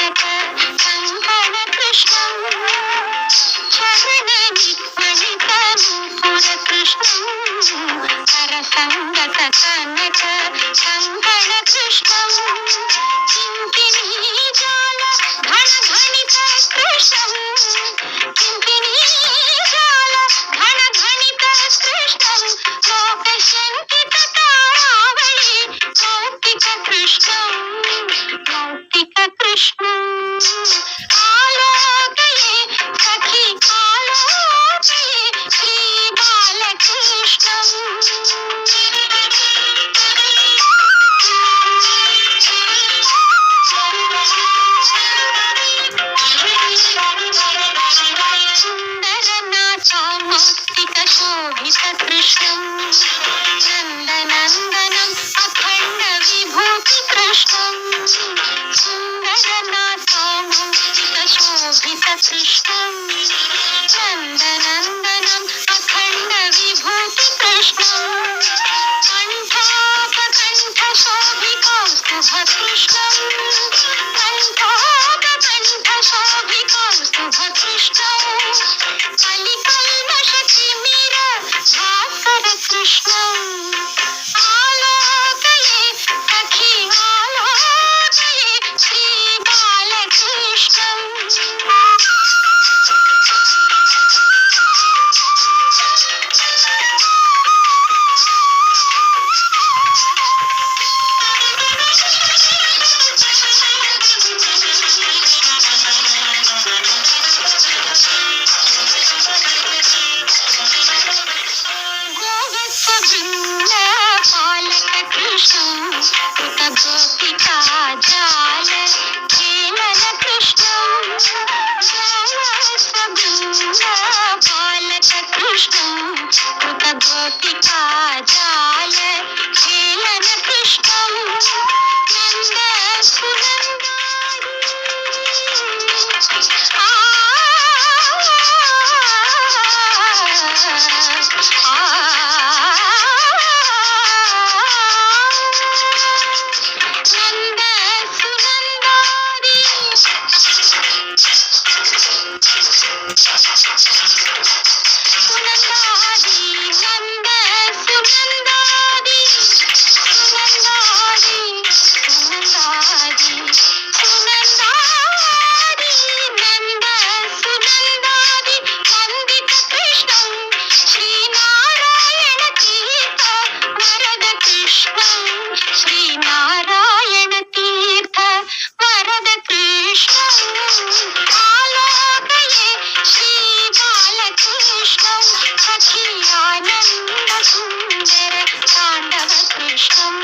बालक कंकण कृष्णं चरणनित्वनितमुकुर कृष्णं करसङ्गत कनक कंकण कृष्णं किङ्किणीजाल घन घनित कृष्णं किङ्किणीजाल घन घनित कृष्णं लोकशङ्कित तारावळि मौक्तिक कृष्णं मौक्तिक कृष्णं आलोकये सखि आलोकये श्री बालकृष्णं सुन्दरनाथामौक्तिक शोभित कृष्णं नन्दनन्दनम् अखण्ड विभूति कृष्णं सुन्दरनाथामौक्तिक शोभित कृष्णं नन्दनन्दनम् अखण्ड विभूति कृष्णं कण्ठापकण्ठ शोभिकौस्तुभ कृष्णं कण्ठापकण्ठ शोभिकौस्तुभ कृष्णं कलिकल्मषतिमिर भास्कर कृष्णं आलोकये सखि आलोकये श्री बालकृष्णं गोवत्सवृन्द पालक कृष्णं कृत गोपिका जाल खेलन कृष्णं गोवत्सवृन्द पालक कृष्णं कृत गोपिका जाल खेलन कृष्णं नन्द श्रीनारायण तीर्थ वरद कृष्णं आलोकये श्री बालकृष्णं सखि आनन्द सुन्दर ताण्डव कृष्णं